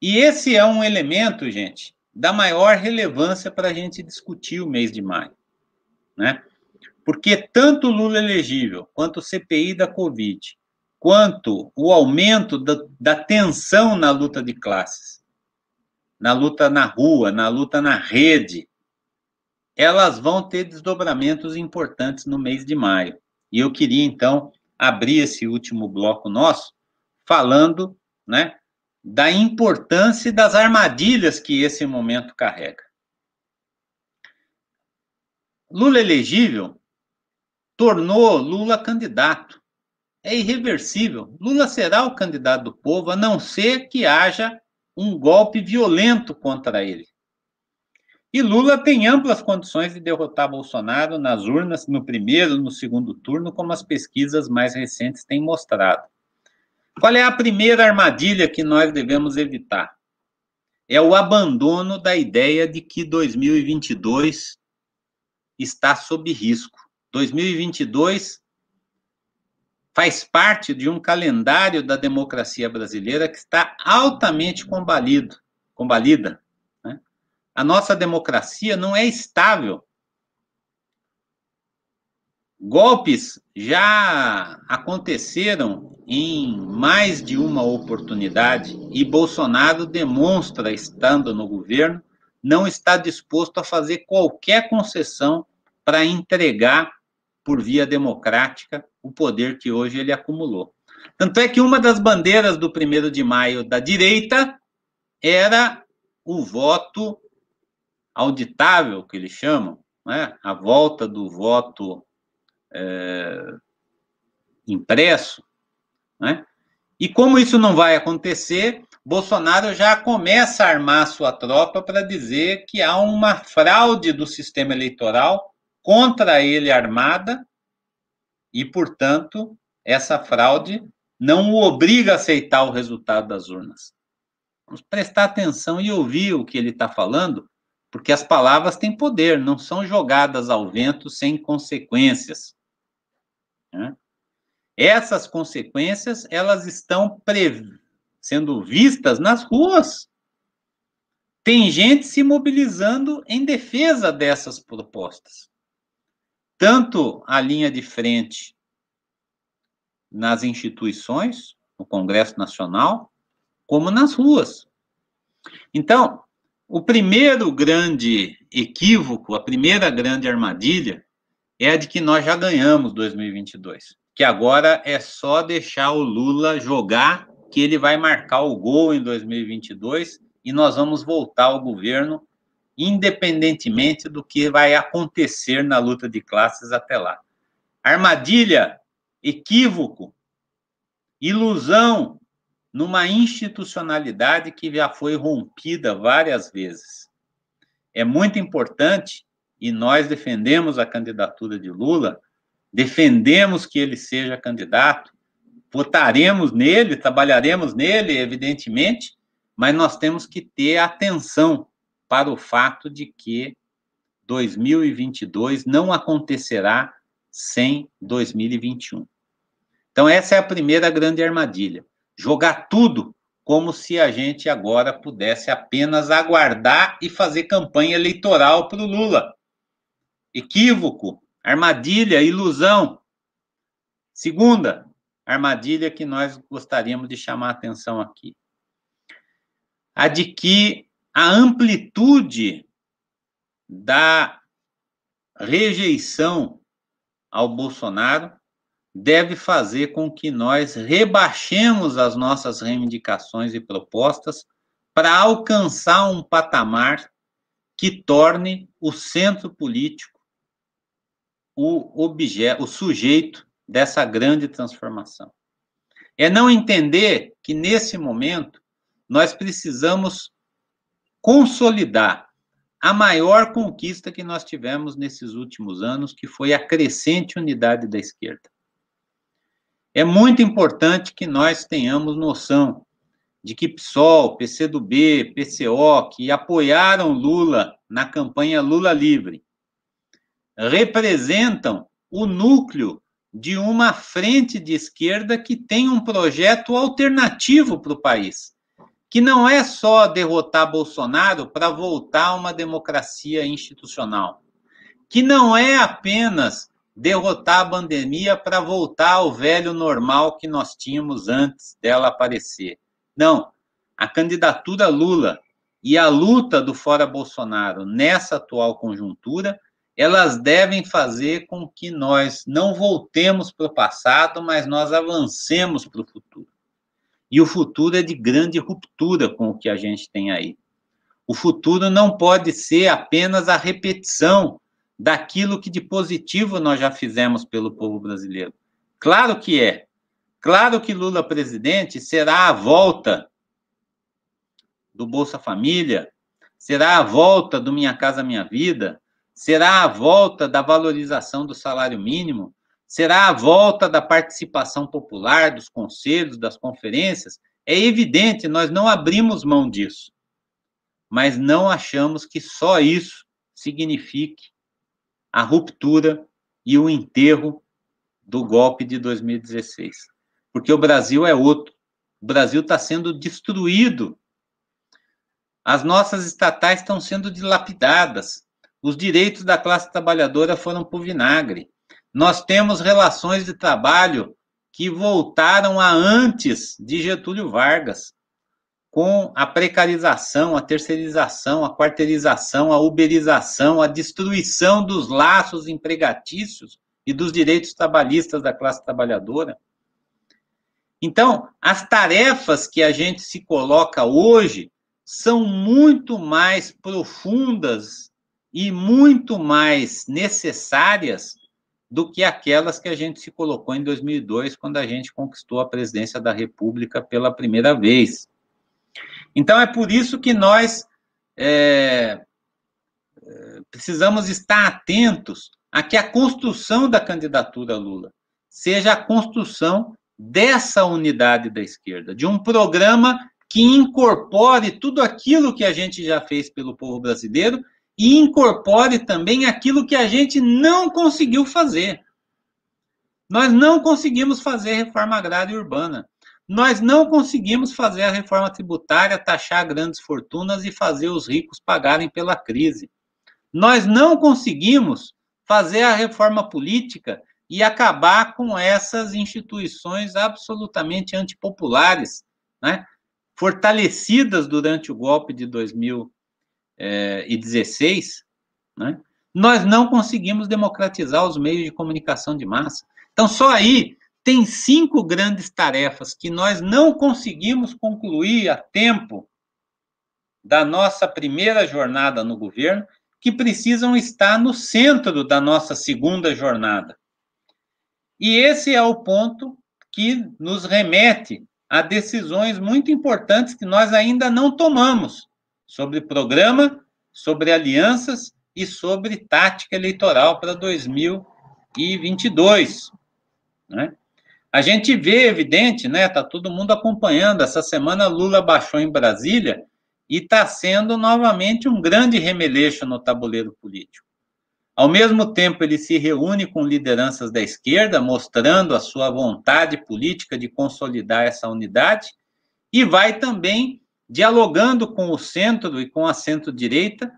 E esse é um elemento, gente, da maior relevância para a gente discutir o mês de maio, né? Porque tanto o Lula elegível, quanto o CPI da Covid, quanto o aumento da tensão na luta de classes, na luta na rua, na luta na rede, elas vão ter desdobramentos importantes no mês de maio. E eu queria, então, abrir esse último bloco nosso falando, né, da importância e das armadilhas que esse momento carrega. Lula elegível tornou Lula candidato. É irreversível. Lula será o candidato do povo, a não ser que haja um golpe violento contra ele. E Lula tem amplas condições de derrotar Bolsonaro nas urnas, no primeiro, no segundo turno, como as pesquisas mais recentes têm mostrado. Qual é a primeira armadilha que nós devemos evitar? É o abandono da ideia de que 2022 está sob risco. 2022 faz parte de um calendário da democracia brasileira que está altamente combalida. Né? A nossa democracia não é estável. Golpes já aconteceram em mais de uma oportunidade e Bolsonaro demonstra, estando no governo, não está disposto a fazer qualquer concessão para entregar por via democrática o poder que hoje ele acumulou. Tanto é que uma das bandeiras do 1º de maio da direita era o voto auditável, que eles chamam, né? A volta do voto impresso, né? E como isso não vai acontecer, Bolsonaro já começa a armar sua tropa para dizer que há uma fraude do sistema eleitoral contra ele armada e, portanto, essa fraude não o obriga a aceitar o resultado das urnas. Vamos prestar atenção e ouvir o que ele está falando, porque as palavras têm poder, não são jogadas ao vento sem consequências. Né? Essas consequências, elas estão sendo vistas nas ruas. Tem gente se mobilizando em defesa dessas propostas. Tanto a linha de frente nas instituições, no Congresso Nacional, como nas ruas. Então, o primeiro grande equívoco, a primeira grande armadilha, é a de que nós já ganhamos 2022. Que agora é só deixar o Lula jogar, que ele vai marcar o gol em 2022 e nós vamos voltar ao governo, independentemente do que vai acontecer na luta de classes até lá. Armadilha, equívoco, ilusão numa institucionalidade que já foi rompida várias vezes. É muito importante, e nós defendemos a candidatura de Lula, defendemos que ele seja candidato, votaremos nele, trabalharemos nele, evidentemente, mas nós temos que ter atenção para o fato de que 2022 não acontecerá sem 2021. Então, essa é a primeira grande armadilha. Jogar tudo como se a gente agora pudesse apenas aguardar e fazer campanha eleitoral para o Lula. Equívoco, armadilha, ilusão. Segunda armadilha que nós gostaríamos de chamar a atenção aqui. A de que a amplitude da rejeição ao Bolsonaro deve fazer com que nós rebaixemos as nossas reivindicações e propostas para alcançar um patamar que torne o centro político o sujeito dessa grande transformação. É não entender que, nesse momento, nós precisamos consolidar a maior conquista que nós tivemos nesses últimos anos, que foi a crescente unidade da esquerda. É muito importante que nós tenhamos noção de que PSOL, PCdoB, PCO, que apoiaram Lula na campanha Lula Livre, representam o núcleo de uma frente de esquerda que tem um projeto alternativo para o país, que não é só derrotar Bolsonaro para voltar a uma democracia institucional, que não é apenas derrotar a pandemia para voltar ao velho normal que nós tínhamos antes dela aparecer. Não, a candidatura Lula e a luta do Fora Bolsonaro nessa atual conjuntura, elas devem fazer com que nós não voltemos para o passado, mas nós avancemos para o futuro. E o futuro é de grande ruptura com o que a gente tem aí. O futuro não pode ser apenas a repetição daquilo que de positivo nós já fizemos pelo povo brasileiro. Claro que é. Claro que Lula presidente será a volta do Bolsa Família, será a volta do Minha Casa Minha Vida, será a volta da valorização do salário mínimo, será a volta da participação popular, dos conselhos, das conferências. É evidente, nós não abrimos mão disso, mas não achamos que só isso signifique a ruptura e o enterro do golpe de 2016. Porque o Brasil é outro. O Brasil está sendo destruído. As nossas estatais estão sendo dilapidadas. Os direitos da classe trabalhadora foram para o vinagre. Nós temos relações de trabalho que voltaram a antes de Getúlio Vargas, com a precarização, a terceirização, a quarteirização, a uberização, a destruição dos laços empregatícios e dos direitos trabalhistas da classe trabalhadora. Então, as tarefas que a gente se coloca hoje são muito mais profundas e muito mais necessárias do que aquelas que a gente se colocou em 2002, quando a gente conquistou a presidência da República pela primeira vez. Então, é por isso que nós precisamos estar atentos a que a construção da candidatura Lula seja a construção dessa unidade da esquerda, de um programa que incorpore tudo aquilo que a gente já fez pelo povo brasileiro e incorpore também aquilo que a gente não conseguiu fazer. Nós não conseguimos fazer reforma agrária e urbana. Nós não conseguimos fazer a reforma tributária, taxar grandes fortunas e fazer os ricos pagarem pela crise. Nós não conseguimos fazer a reforma política e acabar com essas instituições absolutamente antipopulares, né? Fortalecidas durante o golpe de 2016, né? Nós não conseguimos democratizar os meios de comunicação de massa. Então, só aí tem 5 grandes tarefas que nós não conseguimos concluir a tempo da nossa primeira jornada no governo, que precisam estar no centro da nossa segunda jornada. E esse é o ponto que nos remete a decisões muito importantes que nós ainda não tomamos sobre programa, sobre alianças e sobre tática eleitoral para 2022, né? A gente vê, evidente, né? Está todo mundo acompanhando. Essa semana Lula baixou em Brasília e está sendo novamente um grande remeleixo no tabuleiro político. Ao mesmo tempo, ele se reúne com lideranças da esquerda, mostrando a sua vontade política de consolidar essa unidade, e vai também dialogando com o centro e com a centro-direita,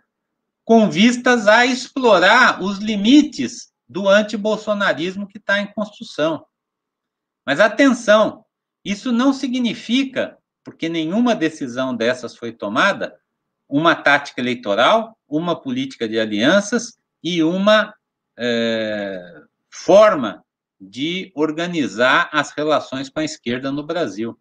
com vistas a explorar os limites do antibolsonarismo que está em construção. Mas atenção, isso não significa, porque nenhuma decisão dessas foi tomada, uma tática eleitoral, uma política de alianças e uma forma de organizar as relações com a esquerda no Brasil.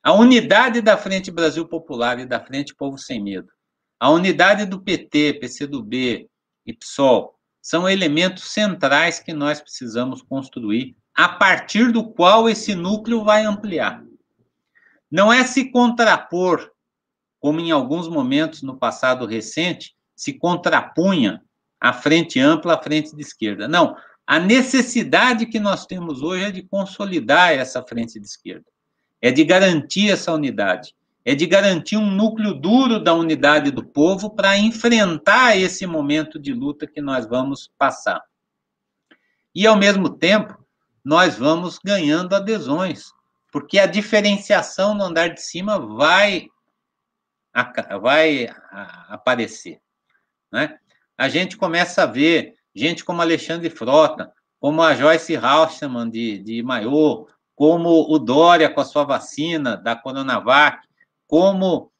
A unidade da Frente Brasil Popular e da Frente Povo Sem Medo, a unidade do PT, PCdoB e PSOL, são elementos centrais que nós precisamos construir, a partir do qual esse núcleo vai ampliar. Não é se contrapor, como em alguns momentos no passado recente, se contrapunha a frente ampla à frente de esquerda. Não, a necessidade que nós temos hoje é de consolidar essa frente de esquerda, é de garantir essa unidade, é de garantir um núcleo duro da unidade do povo para enfrentar esse momento de luta que nós vamos passar. E, ao mesmo tempo, nós vamos ganhando adesões, porque a diferenciação no andar de cima vai aparecer, né? A gente começa a ver gente como Alexandre Frota, como a Joyce Haussmann de Maiô, como o Dória com a sua vacina da Coronavac, como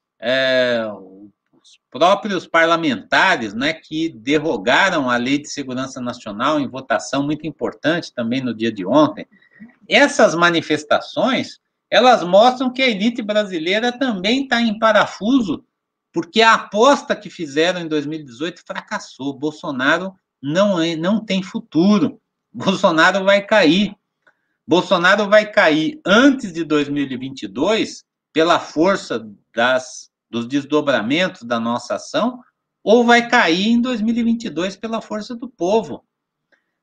os próprios parlamentares, né, que derrogaram a Lei de Segurança Nacional em votação muito importante também no dia de ontem. Essas manifestações, elas mostram que a elite brasileira também está em parafuso, porque a aposta que fizeram em 2018 fracassou. Bolsonaro não tem futuro. Bolsonaro vai cair. Bolsonaro vai cair antes de 2022 pela força dos desdobramentos da nossa ação, ou vai cair em 2022 pela força do povo.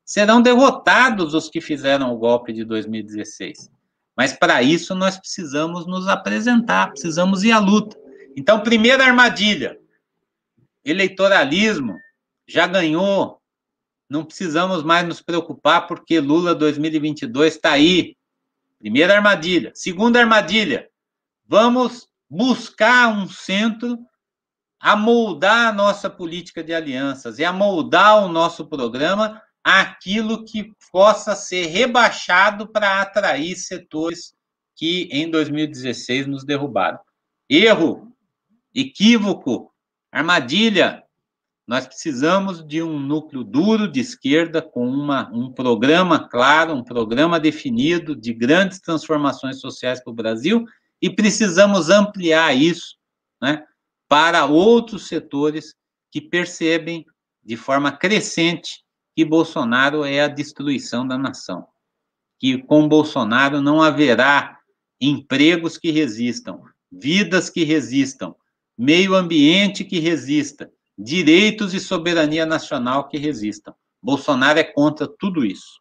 Serão derrotados os que fizeram o golpe de 2016. Mas para isso nós precisamos nos apresentar, precisamos ir à luta. Então, primeira armadilha, eleitoralismo, já ganhou, não precisamos mais nos preocupar porque Lula 2022 está aí. Primeira armadilha. Segunda armadilha, vamos buscar um centro a moldar a nossa política de alianças e a moldar o nosso programa aquilo que possa ser rebaixado para atrair setores que em 2016 nos derrubaram. Erro, equívoco, armadilha. Nós precisamos de um núcleo duro de esquerda com um programa claro, um programa definido de grandes transformações sociais para o Brasil e precisamos ampliar isso, né, para outros setores que percebem de forma crescente que Bolsonaro é a destruição da nação, que com Bolsonaro não haverá empregos que resistam, vidas que resistam, meio ambiente que resista, direitos e soberania nacional que resistam. Bolsonaro é contra tudo isso.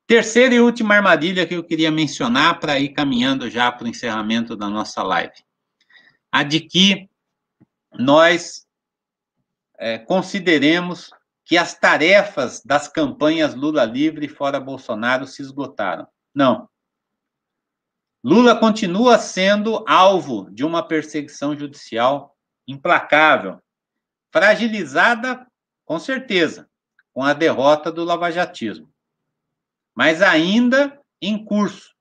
Terceira e última armadilha que eu queria mencionar para ir caminhando já para o encerramento da nossa live. A de que nós consideremos que as tarefas das campanhas Lula livre fora Bolsonaro se esgotaram. Não. Lula continua sendo alvo de uma perseguição judicial implacável, fragilizada, com certeza, com a derrota do lavajatismo, mas ainda em curso.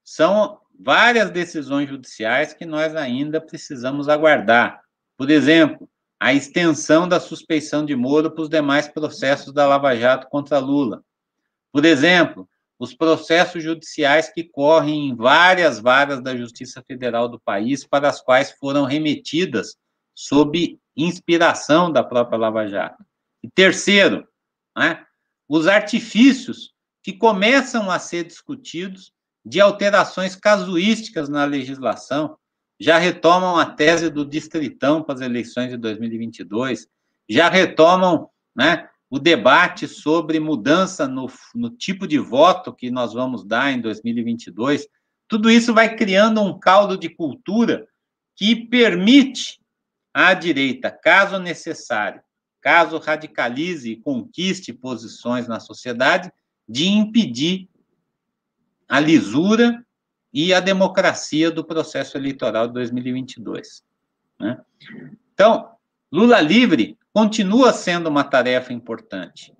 São várias decisões judiciais que nós ainda precisamos aguardar. Por exemplo, a extensão da suspeição de Moro para os demais processos da Lava Jato contra Lula. Por exemplo, os processos judiciais que correm em várias varas da Justiça Federal do país, para as quais foram remetidas sob inspiração da própria Lava Jato. E terceiro, né, os artifícios que começam a ser discutidos de alterações casuísticas na legislação, já retomam a tese do distritão para as eleições de 2022, já retomam, né, o debate sobre mudança no tipo de voto que nós vamos dar em 2022. Tudo isso vai criando um caldo de cultura que permite à direita, caso necessário, caso radicalize e conquiste posições na sociedade, de impedir a lisura e a democracia do processo eleitoral de 2022. Né? Então, Lula livre continua sendo uma tarefa importante,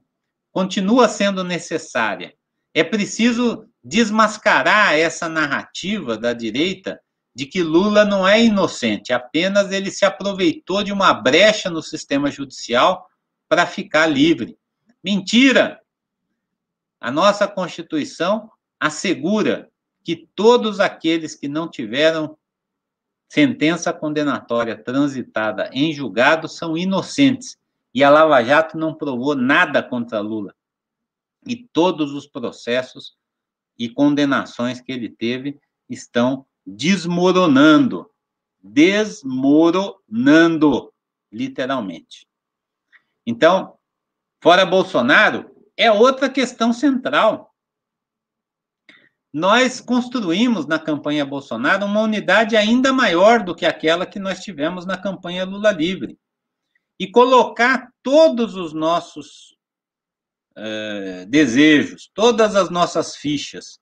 continua sendo necessária. É preciso desmascarar essa narrativa da direita de que Lula não é inocente, apenas ele se aproveitou de uma brecha no sistema judicial para ficar livre. Mentira! A nossa Constituição assegura que todos aqueles que não tiveram sentença condenatória transitada em julgado são inocentes. E a Lava Jato não provou nada contra Lula. E todos os processos e condenações que ele teve estão desmoronando, literalmente. Então, fora Bolsonaro, é outra questão central. Nós construímos na campanha Bolsonaro uma unidade ainda maior do que aquela que nós tivemos na campanha Lula livre. E colocar todos os nossos desejos, todas as nossas fichas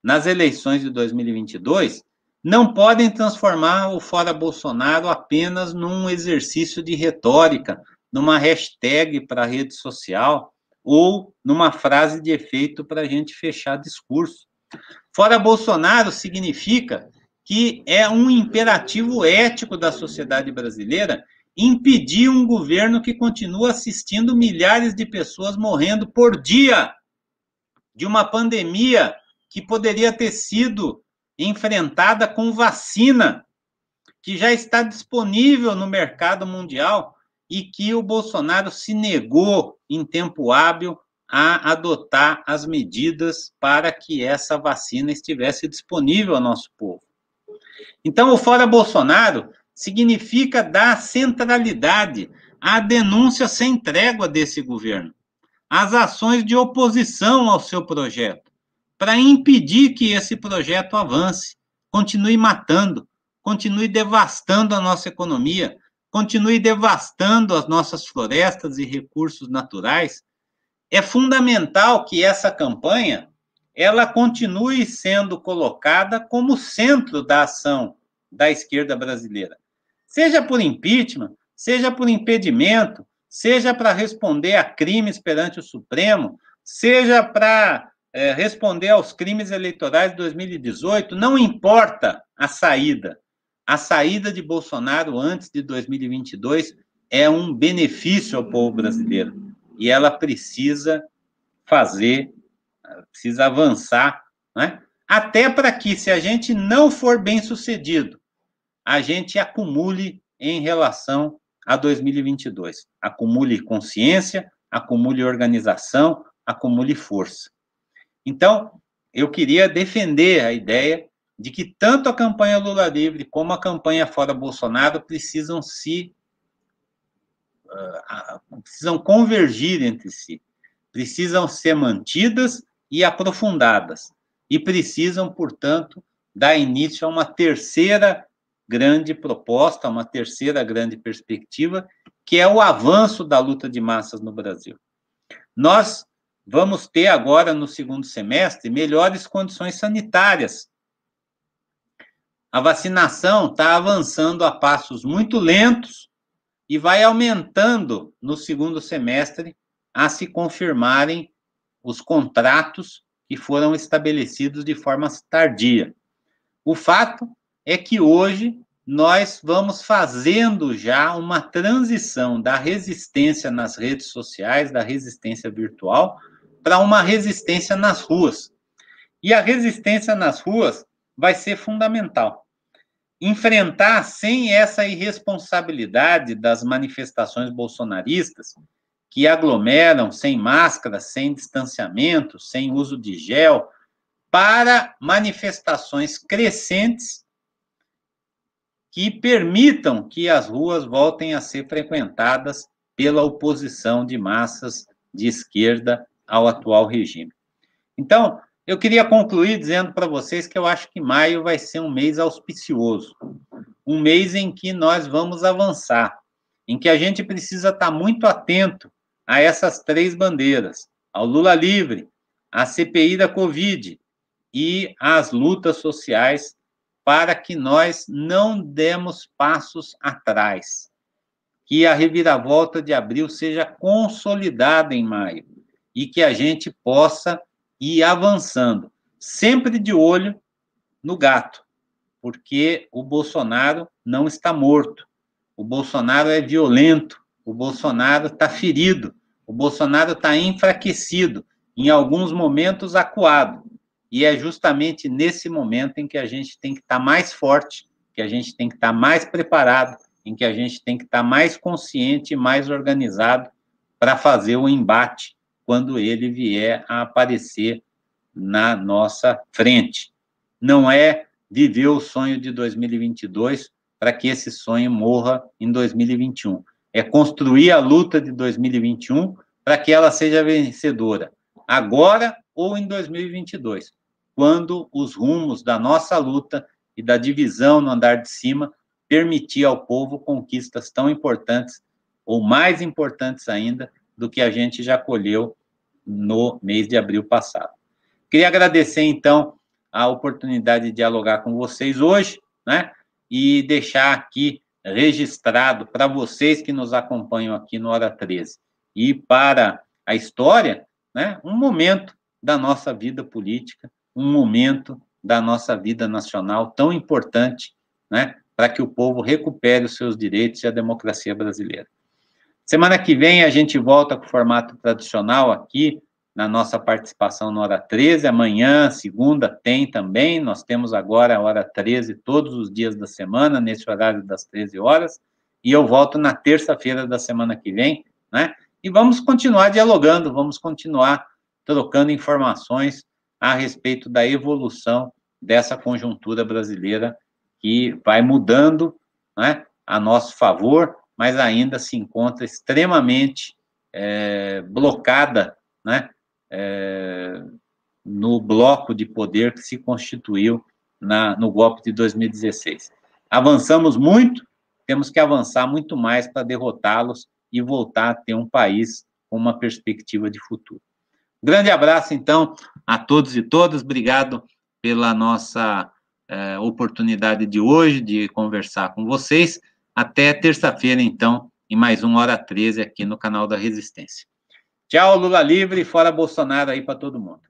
nas eleições de 2022 não podem transformar o Fora Bolsonaro apenas num exercício de retórica, numa hashtag para a rede social, ou numa frase de efeito para a gente fechar discurso. Fora Bolsonaro significa que é um imperativo ético da sociedade brasileira impedir um governo que continua assistindo milhares de pessoas morrendo por dia de uma pandemia que poderia ter sido enfrentada com vacina, que já está disponível no mercado mundial e que o Bolsonaro se negou em tempo hábil a adotar as medidas para que essa vacina estivesse disponível ao nosso povo. Então, o Fora Bolsonaro significa dar centralidade à denúncia sem trégua desse governo, às ações de oposição ao seu projeto, para impedir que esse projeto avance, continue matando, continue devastando a nossa economia, continue devastando as nossas florestas e recursos naturais. É fundamental que essa campanha ela continue sendo colocada como centro da ação da esquerda brasileira. Seja por impeachment, seja por impedimento, seja para responder a crimes perante o Supremo, seja para responder aos crimes eleitorais de 2018, não importa a saída. A saída de Bolsonaro antes de 2022 é um benefício ao povo brasileiro. E ela precisa precisa avançar, né? Até para que, se a gente não for bem sucedido, a gente acumule em relação a 2022. Acumule consciência, acumule organização, acumule força. Então, eu queria defender a ideia de que tanto a campanha Lula Livre como a campanha Fora Bolsonaro precisam convergir entre si, precisam ser mantidas e aprofundadas, e precisam, portanto, dar início a uma terceira grande proposta, uma terceira grande perspectiva, que é o avanço da luta de massas no Brasil. Nós vamos ter agora, no segundo semestre, melhores condições sanitárias. A vacinação está avançando a passos muito lentos e vai aumentando no segundo semestre a se confirmarem os contratos que foram estabelecidos de forma tardia. O fato é que hoje nós vamos fazendo já uma transição da resistência nas redes sociais, da resistência virtual, para uma resistência nas ruas. E a resistência nas ruas vai ser fundamental. Enfrentar sem essa irresponsabilidade das manifestações bolsonaristas, que aglomeram sem máscara, sem distanciamento, sem uso de gel, para manifestações crescentes que permitam que as ruas voltem a ser frequentadas pela oposição de massas de esquerda ao atual regime. Então, eu queria concluir dizendo para vocês que eu acho que maio vai ser um mês auspicioso, um mês em que nós vamos avançar, em que a gente precisa estar muito atento a essas três bandeiras, ao Lula Livre, à CPI da Covid e às lutas sociais, para que nós não demos passos atrás, que a reviravolta de abril seja consolidada em maio e que a gente possa ir avançando, sempre de olho no gato, porque o Bolsonaro não está morto, o Bolsonaro é violento, o Bolsonaro está ferido, o Bolsonaro está enfraquecido, em alguns momentos acuado, e é justamente nesse momento em que a gente tem que estar mais forte, que a gente tem que estar mais preparado, em que a gente tem que estar mais consciente e mais organizado para fazer o embate quando ele vier a aparecer na nossa frente. Não é viver o sonho de 2022 para que esse sonho morra em 2021. É construir a luta de 2021 para que ela seja vencedora, agora ou em 2022, quando os rumos da nossa luta e da divisão no andar de cima permitir ao povo conquistas tão importantes, ou mais importantes ainda, do que a gente já colheu no mês de abril passado. Queria agradecer, então, a oportunidade de dialogar com vocês hoje, né? E deixar aqui registrado para vocês que nos acompanham aqui no Hora 13 e para a história, né, um momento da nossa vida política, um momento da nossa vida nacional tão importante, né, para que o povo recupere os seus direitos e a democracia brasileira. Semana que vem a gente volta com o formato tradicional aqui, na nossa participação na Hora 13. Amanhã, segunda, tem também. Nós temos agora a Hora 13 todos os dias da semana, nesse horário das 13 horas. E eu volto na terça-feira da semana que vem, né? E vamos continuar dialogando, vamos continuar trocando informações a respeito da evolução dessa conjuntura brasileira que vai mudando, né, a nosso favor, mas ainda se encontra extremamente blocada, né, no bloco de poder que se constituiu no golpe de 2016. Avançamos muito, temos que avançar muito mais para derrotá-los e voltar a ter um país com uma perspectiva de futuro. Grande abraço, então, a todos e todas. Obrigado pela nossa oportunidade de hoje de conversar com vocês. Até terça-feira, então, em mais uma Hora 13 aqui no canal da Resistência. Tchau, Lula livre, fora Bolsonaro aí para todo mundo.